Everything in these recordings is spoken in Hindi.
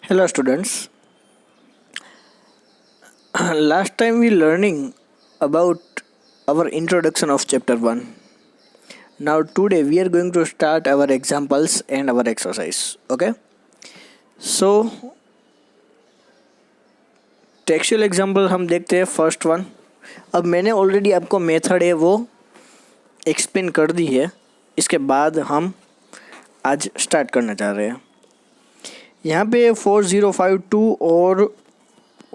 Hello students. Last time we learning about our introduction of chapter 1. Now today we are going to start our examples and our exercise. Okay? So textual example हम देखते हैं फर्स्ट वन. अब मैंने ऑलरेडी आपको मेथड है वो एक्सप्लेन कर दी है. इसके बाद हम आज स्टार्ट करना चाह रहे हैं. यहाँ पे 4052 और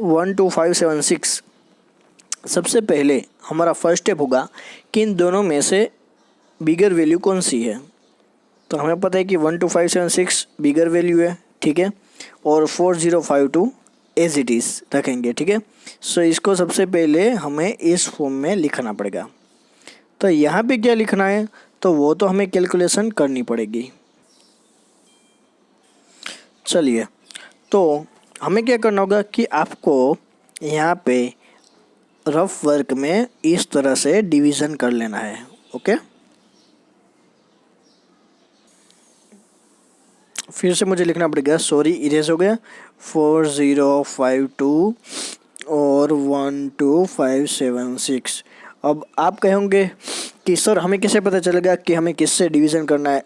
12576. सबसे पहले हमारा फर्स्ट स्टेप होगा कि इन दोनों में से बिगर वैल्यू कौन सी है. तो हमें पता है कि 12576 बिगर वैल्यू है, ठीक है, और 4052 एज इट इज़ रखेंगे, ठीक है. सो इसको सबसे पहले हमें इस फॉर्म में लिखना पड़ेगा. तो यहाँ पे क्या लिखना है तो वो तो हमें कैलकुलेशन करनी पड़ेगी. चलिए, तो हमें क्या करना होगा कि आपको यहाँ पे रफ वर्क में इस तरह से डिवीज़न कर लेना है. ओके, फिर से मुझे लिखना पड़ेगा, सॉरी इरेज हो गया. 4052 और 12576. अब आप कहोगे कि सर हमें कैसे पता चलेगा कि हमें किससे डिवीज़न करना है.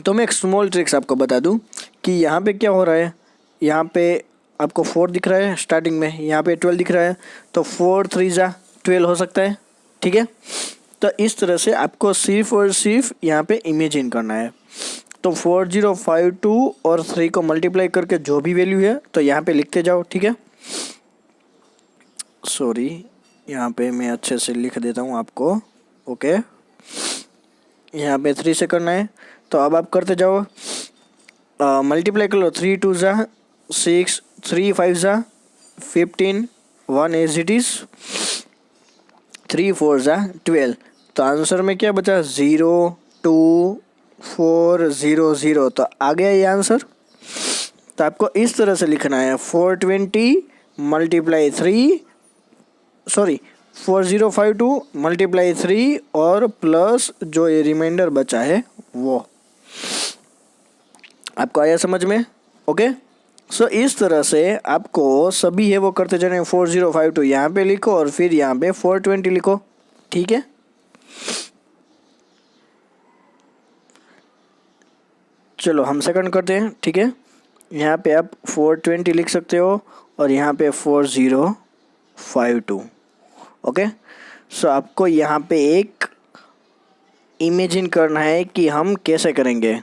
तो मैं एक स्मॉल ट्रिक्स आपको बता दूं कि यहाँ पे क्या हो रहा है. यहाँ पे आपको 4 दिख रहा है स्टार्टिंग में, यहाँ पे 12 दिख रहा है, तो 4 3 जा 12 हो सकता है, ठीक है. तो इस तरह से आपको सिर्फ और सिर्फ यहाँ पे इमेजिन करना है. तो 4052 और 3 को मल्टीप्लाई करके जो भी वैल्यू है तो यहाँ पे लिखते जाओ, ठीक है. सॉरी, यहाँ पे मैं अच्छे से लिख देता हूँ आपको. ओके, यहाँ पे 3 से करना है, तो अब आप करते जाओ. मल्टीप्लाई कर लो. 3 2 जा 6, 3 5 जा 15, 1 एज इट इज़, 3 4 जा 12. तो आंसर में क्या बचा, 0 2 4 0 0. तो आ गया ये आंसर. तो आपको इस तरह से लिखना है 420 मल्टीप्लाई 3, सॉरी 4052 मल्टीप्लाई 3 और प्लस जो ये रिमाइंडर बचा है वो. आपको आया समझ में? ओके. सो इस तरह से आपको सभी है वो करते जाने. 4052 यहाँ पे लिखो और फिर यहाँ पे 420 लिखो, ठीक है. चलो हम सेकंड करते हैं, ठीक है. यहाँ पे आप 420 लिख सकते हो और यहाँ पे 4052. ओके. सो आपको यहाँ पे एक इमेजिन करना है कि हम कैसे करेंगे.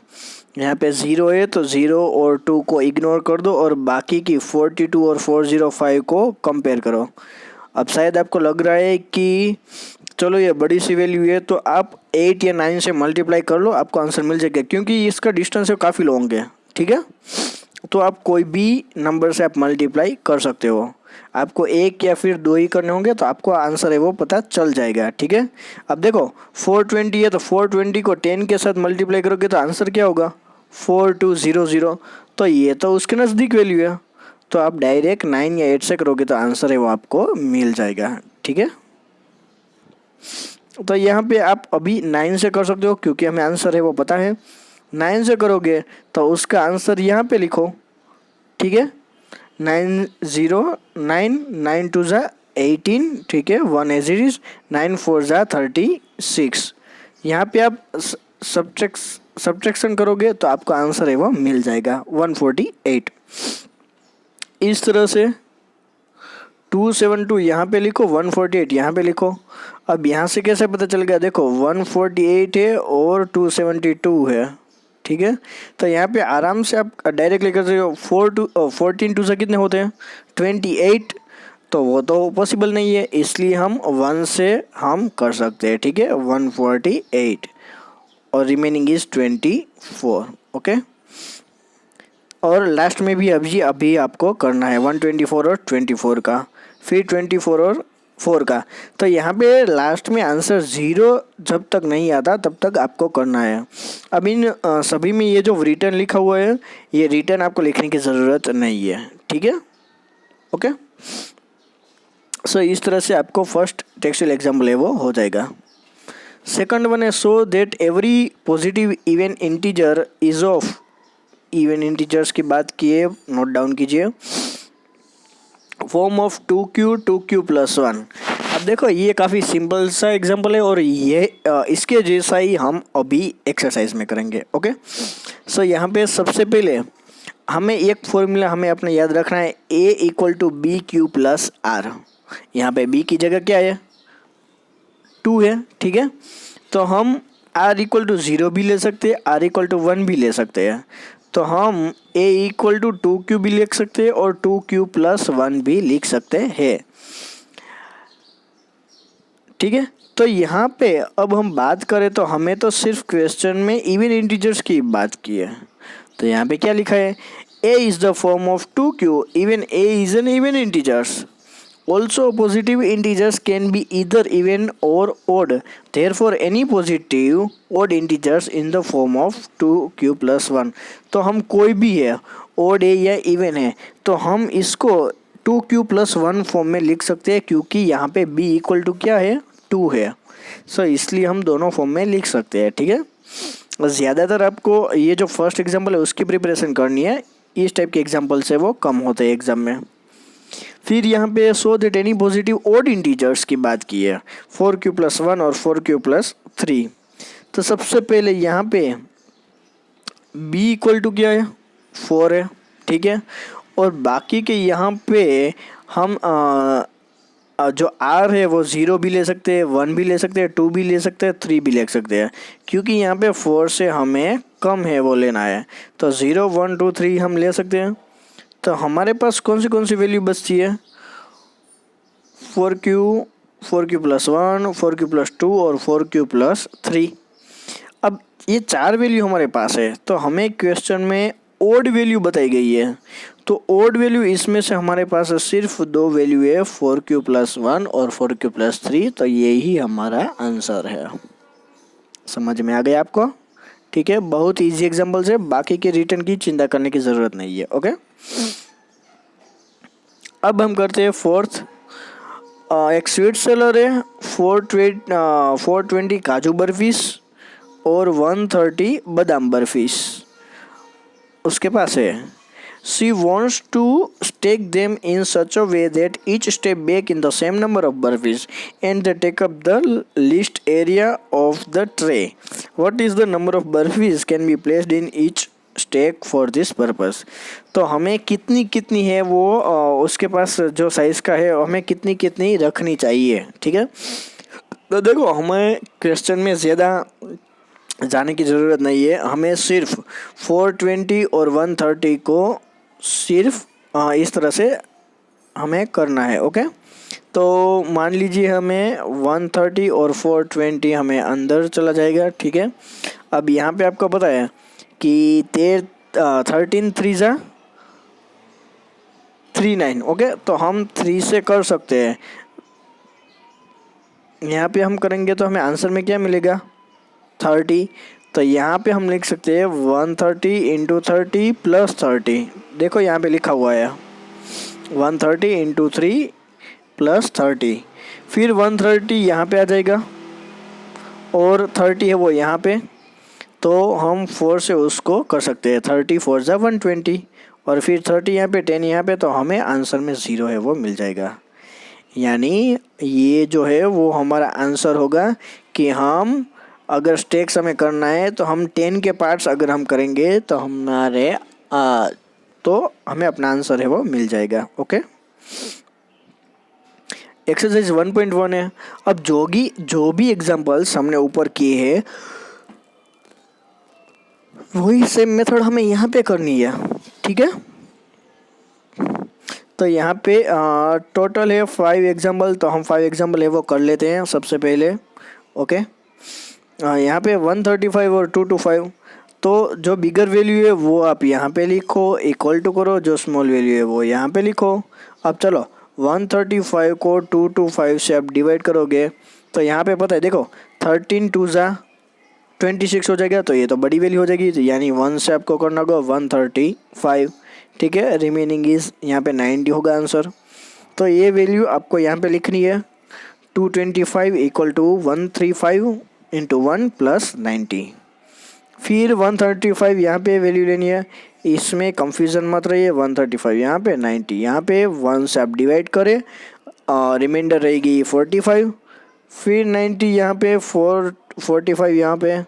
यहाँ पे 0 है तो 0 और 2 को इग्नोर कर दो और बाकी की 42 और 405 को कंपेयर करो. अब शायद आपको लग रहा है कि चलो ये बड़ी सी वैल्यू है, तो आप 8 या 9 से मल्टीप्लाई कर लो, आपको आंसर मिल जाएगा, क्योंकि इसका डिस्टेंस है काफ़ी लॉन्ग है, ठीक है. तो आप कोई भी नंबर से आप मल्टीप्लाई कर सकते हो. आपको 1 या फिर 2 ही करने होंगे तो आपको आंसर है वो पता चल जाएगा, ठीक है. अब देखो 420 है तो 420 को 10 के साथ मल्टीप्लाई करोगे तो आंसर क्या होगा, 4200. तो ये तो उसके नज़दीक वैल्यू है, तो आप डायरेक्ट 9 या 8 से करोगे तो आंसर है वो आपको मिल जाएगा, ठीक है. तो यहाँ पे आप अभी 9 से कर सकते हो क्योंकि हमें आंसर है वो पता है. 9 से करोगे तो उसका आंसर यहाँ पे लिखो, ठीक है. 909 9 2 जा 18, ठीक है, 1 एज इट इज, 9 4 जा 36. यहाँ पे आप सब्ट्रैक्शन करोगे तो आपका आंसर है वो मिल जाएगा 148. इस तरह से 272 यहाँ पे लिखो, 148 यहाँ पे लिखो. अब यहाँ से कैसे पता चल गया, देखो 148 है और 272 है, ठीक है. तो यहाँ पे आराम से आप डायरेक्ट लेकर सकते हो. 14 2 से कितने होते हैं, 28. तो वो तो पॉसिबल नहीं है, इसलिए हम 1 से हम कर सकते हैं, ठीक है. 148 और रिमेनिंग इज 24. ओके. और लास्ट में भी अभी आपको करना है 124 और 24 का, फिर 24 और 4 का. तो यहाँ पे लास्ट में आंसर 0 जब तक नहीं आता तब तक आपको करना है. अब इन सभी में ये जो रिटर्न लिखा हुआ है, ये रिटर्न आपको लिखने की ज़रूरत नहीं है, ठीक है. ओके. सो इस तरह से आपको फर्स्ट टेक्सचुअल एग्जाम्पल है वो हो जाएगा. सेकंड वन है, so that every positive even integer is of even integers की बात किए, नोट डाउन कीजिए। Form of 2q plus 1। अब देखो ये काफ़ी सिंपल सा एग्जांपल है और ये इसके जैसा ही हम अभी एक्सरसाइज में करेंगे। ओके, सो यहाँ पे सबसे पहले हमें एक फॉर्मूला हमें अपने याद रखना है, a equal to B Q plus R. यहाँ पे b की जगह क्या है, 2 है, ठीक है। तो हम r इक्वल टू 0 भी ले सकते हैं, r इक्वल टू 1 भी ले सकते हैं। तो हम a इक्वल टू 2q भी लिख सकते हैं और 2q प्लस 1 भी लिख सकते हैं, ठीक है। तो यहाँ पे अब हम बात करें तो हमें तो सिर्फ क्वेश्चन में इवन इंटीजर्स की बात की है। तो यहाँ पे क्या लिखा है, a is the form of 2q, even a is an even integers. Also, positive integers can be either even or odd. Therefore, any positive odd integers in the form of 2q plus 1. तो हम कोई भी है, odd है या even है, तो हम इसको 2q plus 1 फॉर्म में लिख सकते हैं, क्योंकि यहाँ पे b इक्वल टू क्या है, 2 है। सो इसलिए हम दोनों फॉर्म में लिख सकते हैं, ठीक है। ज़्यादातर आपको ये जो फर्स्ट एग्जाम्पल है उसकी प्रिपरेशन करनी है, इस टाइप के एग्जाम्पल से वो कम होते हैं एग्जाम में। फिर यहाँ पे so that any positive odd integers की बात की है, 4q प्लस 1 और 4q प्लस 3। तो सबसे पहले यहाँ पे b इक्वल टू क्या है, 4 है, ठीक है। और बाकी के यहाँ पे हम जो r है वो 0 भी ले सकते हैं, 1 भी ले सकते हैं, 2 भी ले सकते हैं, 3 भी ले सकते हैं, क्योंकि यहाँ पे 4 से हमें कम है वो लेना है। तो 0 1 2 3 हम ले सकते हैं। तो हमारे पास कौन सी वैल्यू बचती है, 4q प्लस 1, 4q प्लस 2 और 4q प्लस 3। अब ये 4 वैल्यू हमारे पास है, तो हमें क्वेश्चन में ओड वैल्यू बताई गई है। तो ओड वैल्यू इसमें से हमारे पास सिर्फ 2 वैल्यू है, 4q प्लस 1 और 4q प्लस 3। तो यही हमारा आंसर है। समझ में आ गया आपको, ठीक है। बहुत इजी एग्जांपल्स है, बाकी के रिटर्न की चिंता करने की ज़रूरत नहीं है। ओके, अब हम करते हैं फोर्थ। एक स्वीट सेलर है, 420 काजू बर्फीस और 130 बादाम बर्फीस उसके पास है। She wants to stack them in such a way that each step back in the same number of barfis and they take up the least area of the tray. What is the number of barfis can be placed in each stack for this purpose. तो हमें कितनी है वो उसके पास जो साइज़ का है हमें कितनी रखनी चाहिए, ठीक है। तो देखो हमें क्वेश्चन में ज़्यादा जाने की ज़रूरत नहीं है, हमें सिर्फ 420 और 130 को सिर्फ इस तरह से हमें करना है। ओके, तो मान लीजिए हमें 130 और 420 हमें अंदर चला जाएगा, ठीक है। अब यहाँ पे आपको पता है कि 13 3 जा 39। ओके, तो हम 3 से कर सकते हैं। यहाँ पे हम करेंगे तो हमें आंसर में क्या मिलेगा, 30। तो यहाँ पे हम लिख सकते हैं 130 इंटू 30 प्लस 30। देखो यहाँ पे लिखा हुआ है 130 इंटू 3 प्लस 30। फिर 130 यहाँ पे आ जाएगा और 30 है वो यहाँ पे, तो हम 4 से उसको कर सकते हैं, 30 4 जा 120 और फिर 30 यहाँ पे 10 यहाँ पे, तो हमें आंसर में 0 है वो मिल जाएगा। यानी ये जो है वो हमारा आंसर होगा कि हम अगर स्टेक्स हमें करना है तो हम 10 के पार्ट्स अगर हम करेंगे तो तो हमें अपना आंसर है वो मिल जाएगा। ओके, एक्सरसाइज 1.1 है। अब जो भी एग्जांपल्स हमने ऊपर किए हैं वही सेम मेथड हमें यहाँ पे करनी है, ठीक है। तो यहाँ पे टोटल है 5 एग्जाम्पल, तो हम 5 एग्जाम्पल है वो कर लेते हैं सबसे पहले। ओके, यहाँ पे 135 और 225, तो जो बिगर वैल्यू है वो आप यहाँ पे लिखो, इक्वल टू करो, जो स्मॉल वैल्यू है वो यहाँ पे लिखो। अब चलो 135 को 225 से आप डिवाइड करोगे तो यहाँ पे पता है देखो 13 2 जा 26 हो जाएगा, तो ये तो बड़ी वैल्यू हो जाएगी, तो यानी 1 से आपको करना होगा 135, ठीक है। रिमेनिंग इज यहाँ पे 90 होगा आंसर। तो ये वैल्यू आपको यहाँ पे लिखनी है 225 इक्वल टू 135 इंटू 1 प्लस 90। फिर 135 यहाँ पे वैल्यू लेनी है, इसमें कंफ्यूजन मत रहिए। 135 यहाँ पे, 90 यहाँ पे, 1 से आप डिवाइड करें, रिमाइंडर रहेगी 45, फिर 90 यहाँ पे, 45 यहाँ पे,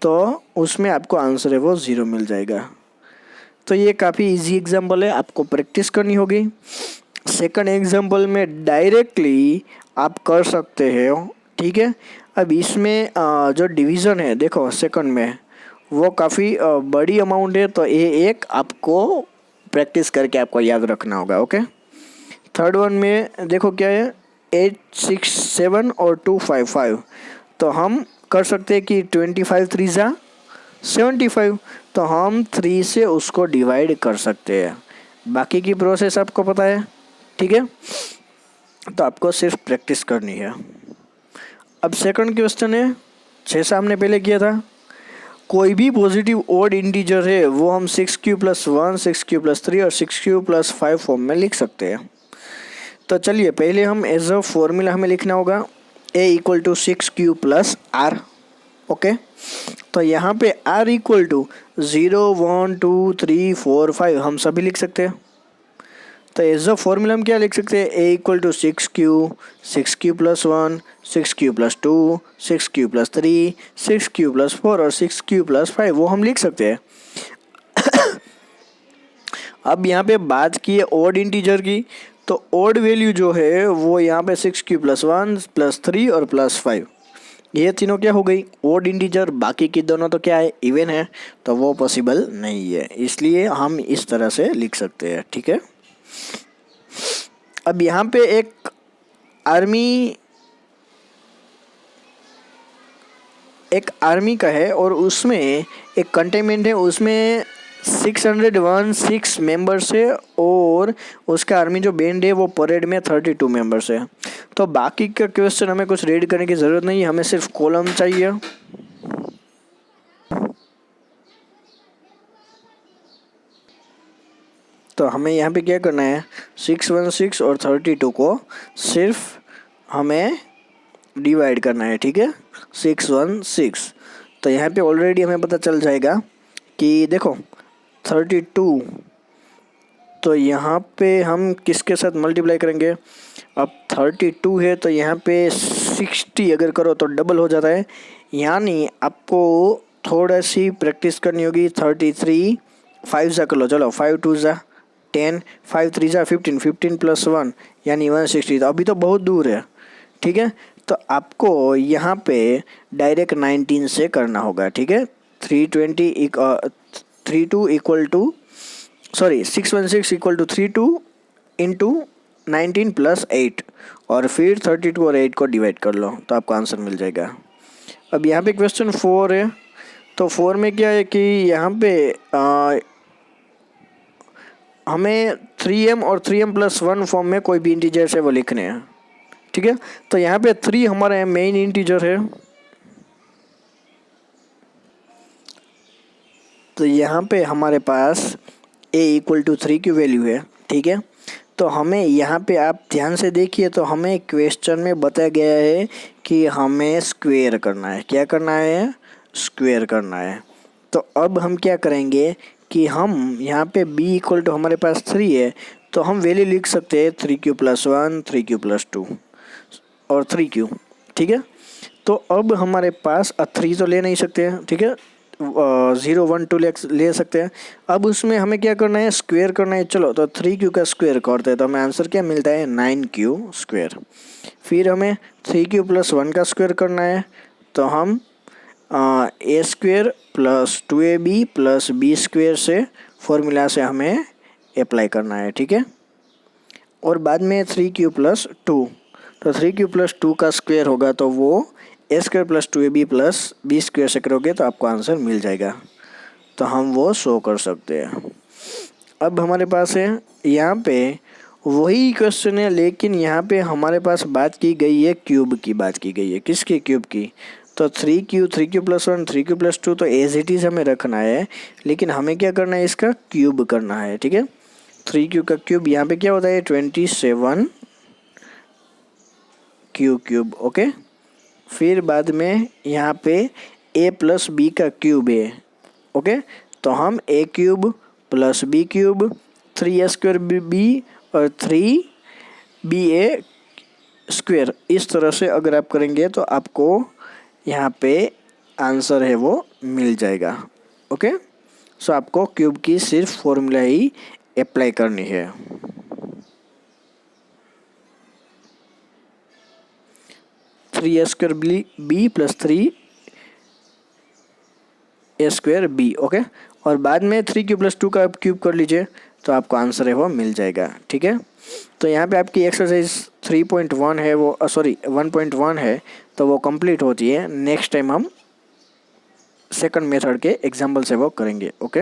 तो उसमें आपको आंसर है वो 0 मिल जाएगा। तो ये काफ़ी इजी एग्जाम्पल है, आपको प्रैक्टिस करनी होगी। सेकंड एग्जाम्पल में डायरेक्टली आप कर सकते हो, ठीक है। अब इसमें जो डिवीज़न है देखो सेकंड में, वो काफ़ी बड़ी अमाउंट है, तो ये एक आपको प्रैक्टिस करके आपको याद रखना होगा, ओके। थर्ड वन में देखो क्या है, 867 और 255, तो हम कर सकते हैं कि 25 3 जा 75, तो हम 3 से उसको डिवाइड कर सकते हैं। बाकी की प्रोसेस आपको पता है, ठीक है, तो आपको सिर्फ प्रैक्टिस करनी है। अब सेकंड क्वेश्चन है, जैसा हमने पहले किया था, कोई भी पॉजिटिव ओड इंटीजर है वो हम 6q + 1, 6q + 3 और 6q + 5 फॉर्म में लिख सकते हैं। तो चलिए पहले हम एज अ फॉर्मूला हमें लिखना होगा a = 6q + r, ओके। तो यहाँ पे r = 0 1 2 3 4 5 हम सभी लिख सकते हैं। तो एज अ फॉर्मूला हम क्या लिख सकते हैं, a = 6q, 6q + 1, 6q + 2, 6q + 3, 6q + 4 और 6q + 5 वो हम लिख सकते हैं। अब यहाँ पे बात की है ओड इंटीजर की, तो ओड वैल्यू जो है वो यहाँ पे 6q + 1 + 3 और +5, ये तीनों क्या हो गई ओड इंटीजर। बाकी की दोनों तो क्या है, इवन है, तो वो पॉसिबल नहीं है, इसलिए हम इस तरह से लिख सकते हैं, ठीक है। अब यहाँ पे एक आर्मी का है और उसमें एक कंटेनमेंट है, उसमें 616 मेंबर्स है और उसका आर्मी जो बैंड है वो परेड में 32 मेंबर्स है। तो बाकी का क्वेश्चन हमें कुछ रीड करने की ज़रूरत नहीं है, हमें सिर्फ कॉलम चाहिए। तो हमें यहाँ पे क्या करना है, 616 और 32 को सिर्फ हमें डिवाइड करना है, ठीक है, 616। तो यहाँ पे ऑलरेडी हमें पता चल जाएगा कि देखो 32, तो यहाँ पे हम किसके साथ मल्टीप्लाई करेंगे, अब 32 है तो यहाँ पे 60 अगर करो तो डबल हो जाता है, यानी आपको थोड़ा सी प्रैक्टिस करनी होगी। 33 5 जा कर लो, चलो 5 2 जा 10, 5 3 जा 15, 15 + 1 यानी 160, तो अभी तो बहुत दूर है, ठीक है। तो आपको यहाँ पे डायरेक्ट 19 से करना होगा, ठीक है। 616 = 32 इंटू 19 + 8 और फिर 32 और 8 को डिवाइड कर लो तो आपको आंसर मिल जाएगा। अब यहाँ पे क्वेश्चन 4 है, तो 4 में क्या है कि यहाँ पे हमें 3m और 3m + 1 फॉर्म में कोई भी इंटीजर है वो लिखने हैं, ठीक है। तो यहाँ पे 3 हमारा मेन इंटीजर है, तो यहाँ पे हमारे पास a = 3 की वैल्यू है, ठीक है। तो हमें यहाँ पे आप ध्यान से देखिए, तो हमें क्वेश्चन में बताया गया है कि हमें स्क्वायर करना है, क्या करना है, स्क्वायर करना है। तो अब हम क्या करेंगे कि हम यहाँ पे b = हमारे पास 3 है, तो हम वैल्यू लिख सकते हैं 3q + 1, 3q + 2 और 3q, ठीक है। तो अब हमारे पास 3 तो ले नहीं सकते हैं, ठीक है, 0 1 2 ले सकते हैं। अब उसमें हमें क्या करना है, स्क्वायर करना है। चलो तो 3q का स्क्वायर करते हैं, तो हमें आंसर क्या मिलता है, 9q²। फिर हमें 3q + 1 का स्क्वायर करना है, तो हम a² + 2ab + b² से फॉर्मूला से हमें अप्लाई करना है, ठीक है। और बाद में 3q + 2, तो 3q + 2 का स्क्वायर होगा तो वो a² + 2ab + b² से करोगे तो आपको आंसर मिल जाएगा, तो हम वो शो कर सकते हैं। अब हमारे पास है यहाँ पे वही क्वेश्चन है, लेकिन यहाँ पे हमारे पास बात की गई है क्यूब की, बात की गई है किसकी, क्यूब की। तो 3q, 3q + 1, 3q + 2 तो एज इट इज़ हमें रखना है, लेकिन हमें क्या करना है, इसका क्यूब करना है, ठीक है। 3q का क्यूब यहाँ पे क्या होता है, 27q³, ओके। फिर बाद में यहाँ पे ए प्लस बी का क्यूब है। ओके, तो हम A cube plus B cube 3a² B और 3ba स्क्वेयर, इस तरह से अगर आप करेंगे तो आपको यहाँ पे आंसर है वो मिल जाएगा। ओके, सो आपको क्यूब की सिर्फ फॉर्मूला ही अप्लाई करनी है। Three A square B plus 3a² B. Okay, और बाद में 3 क्यूब प्लस 2 का क्यूब कर लीजिए तो आपको आंसर है वो मिल जाएगा। ठीक है, तो यहाँ पे आपकी एक्सरसाइज 3.1 है वो 1.1 है, तो वो कंप्लीट होती है। नेक्स्ट टाइम हम सेकंड मेथड के एग्जाम्पल से वो करेंगे। ओके।